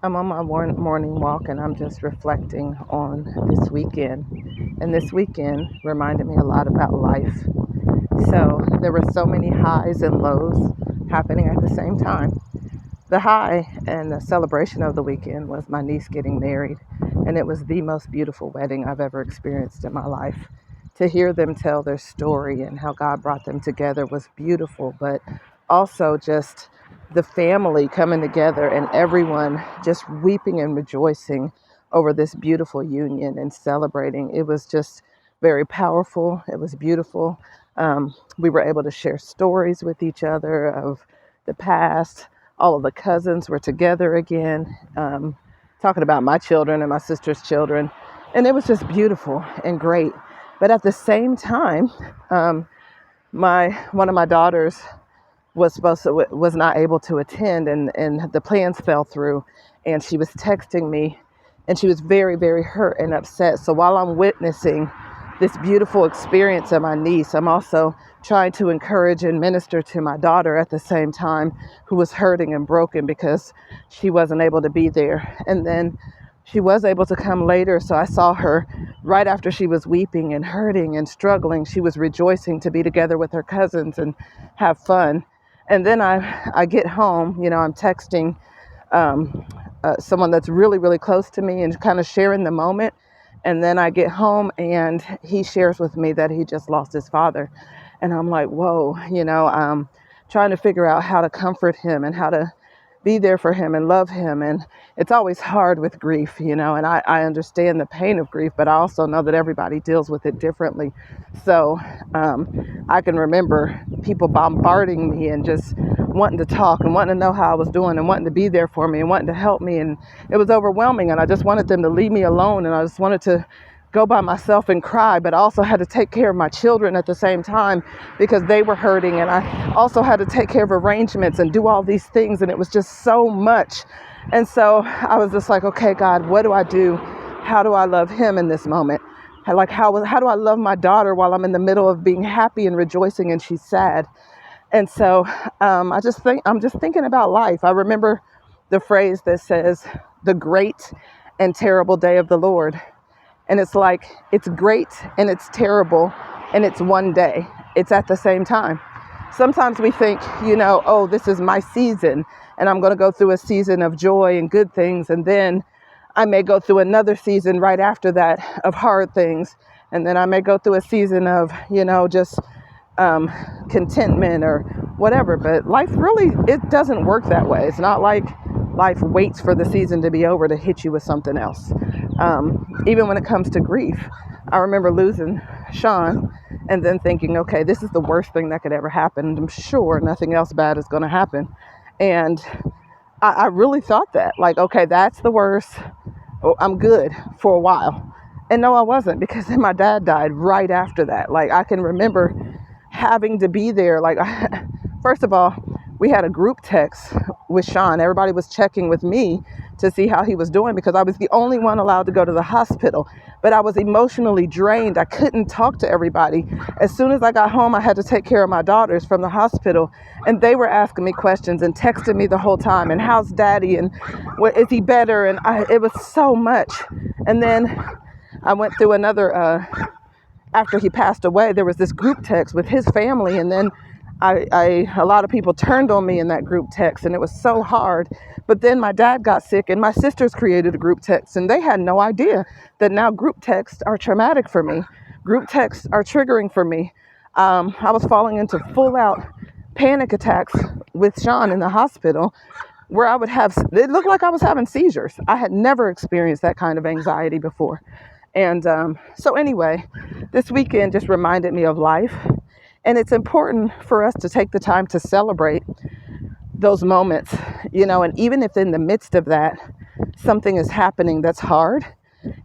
I'm on my morning walk and I'm just reflecting on this weekend. And this weekend reminded me a lot about life. So there were so many highs and lows happening at the same time. The high and the celebration of the weekend was my niece getting married. And it was the most beautiful wedding I've ever experienced in my life. To hear them tell their story and how God brought them together was beautiful, but also just the family coming together and everyone just weeping and rejoicing over this beautiful union and celebrating. It was just very powerful. It was beautiful. We were able to share stories with each other of the past. All of the cousins were together again, talking about my children and my sister's children. And it was just beautiful and great. But at the same time, um, my one of my daughters was not able to attend, and the plans fell through. And she was texting me, and she was very, very hurt and upset. So while I'm witnessing this beautiful experience of my niece, I'm also trying to encourage and minister to my daughter at the same time, who was hurting and broken because she wasn't able to be there. And then she was able to come later, so I saw her right after she was weeping and hurting and struggling. She was rejoicing to be together with her cousins and have fun. And then I get home, I'm texting someone that's really, really close to me and kind of sharing the moment. And then I get home and he shares with me that he just lost his father. And I'm like, whoa, trying to figure out how to comfort him and how to be there for him and love him. And it's always hard with grief, and I understand the pain of grief, but I also know that everybody deals with it differently. So I can remember people bombarding me and just wanting to talk and wanting to know how I was doing and wanting to be there for me and wanting to help me. And it was overwhelming. And I just wanted them to leave me alone. And I just wanted to go by myself and cry, but I also had to take care of my children at the same time because they were hurting. And I also had to take care of arrangements and do all these things. And it was just so much. And so I was just like, okay, God, what do I do? How do I love him in this moment? How do I love my daughter while I'm in the middle of being happy and rejoicing and she's sad? And so I'm just thinking about life. I remember the phrase that says, the great and terrible day of the Lord. And it's like, it's great and it's terrible and it's one day. It's at the same time. Sometimes we think, oh, this is my season and I'm going to go through a season of joy and good things. And then I may go through another season right after that of hard things. And then I may go through a season of, just contentment or whatever. But life really, it doesn't work that way. It's not like life waits for the season to be over to hit you with something else. Even when it comes to grief, I remember losing Sean and then thinking, okay, this is the worst thing that could ever happen. I'm sure nothing else bad is going to happen. And I really thought that, like, okay, that's the worst. Oh, I'm good for a while. And no, I wasn't, because then my dad died right after that. Like, I can remember having to be there. Like, first of all, we had a group text with Sean. Everybody was checking with me to see how he was doing because I was the only one allowed to go to the hospital. But I was emotionally drained. I couldn't talk to everybody. As soon as I got home, I had to take care of my daughters from the hospital. And they were asking me questions and texting me the whole time. And how's daddy? And what, is he better? And it was so much. And then I went through another, after he passed away, there was this group text with his family. And then a lot of people turned on me in that group text, and it was so hard. But then my dad got sick, and my sisters created a group text, and they had no idea that now group texts are traumatic for me. Group texts are triggering for me. I was falling into full out panic attacks with Sean in the hospital, where it looked like I was having seizures. I had never experienced that kind of anxiety before. And so anyway, this weekend just reminded me of life. And it's important for us to take the time to celebrate those moments, and even if in the midst of that, something is happening that's hard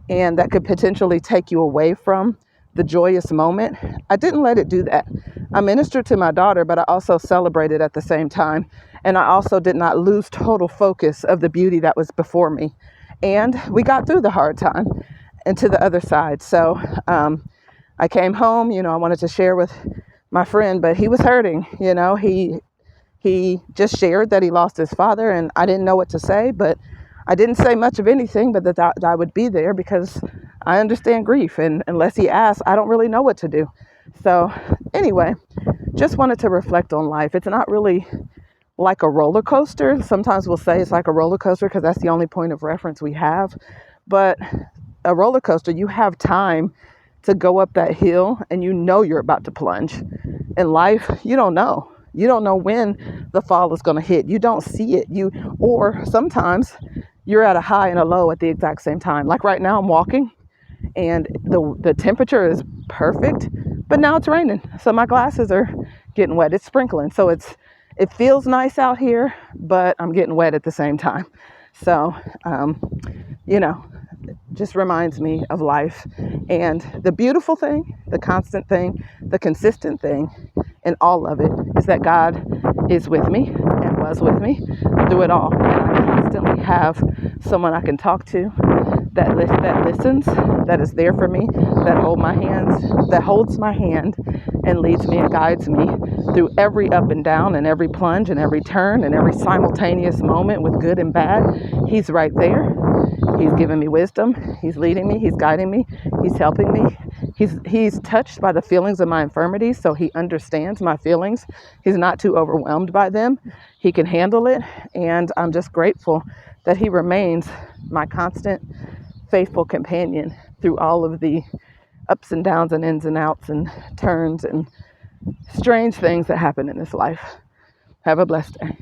and that could potentially take you away from the joyous moment, I didn't let it do that. I ministered to my daughter, but I also celebrated at the same time. And I also did not lose total focus of the beauty that was before me. And we got through the hard time and to the other side. So I came home, I wanted to share with my friend, but he was hurting. He just shared that he lost his father, and I didn't know what to say, but I didn't say much of anything, but that I would be there because I understand grief. And unless he asks, I don't really know what to do. So anyway, just wanted to reflect on life. It's not really like a roller coaster. Sometimes we'll say it's like a roller coaster because that's the only point of reference we have. But a roller coaster, you have time to go up that hill and you know you're about to plunge. In life, you don't know. You don't know when the fall is going to hit. You don't see it. Or sometimes you're at a high and a low at the exact same time. Like right now I'm walking and the temperature is perfect, but now it's raining. So my glasses are getting wet. It's sprinkling. So it feels nice out here, but I'm getting wet at the same time. So, you know, just reminds me of life. And the beautiful thing, the constant thing, the consistent thing in all of it is that God is with me and was with me through it all. And I constantly have someone I can talk to that listens, that is there for me, that holds my hand and leads me and guides me through every up and down and every plunge and every turn and every simultaneous moment with good and bad. He's right there. He's giving me wisdom. He's leading me. He's guiding me. He's helping me. He's touched by the feelings of my infirmities, so he understands my feelings. He's not too overwhelmed by them. He can handle it, and I'm just grateful that he remains my constant, faithful companion through all of the ups and downs and ins and outs and turns and strange things that happen in this life. Have a blessed day.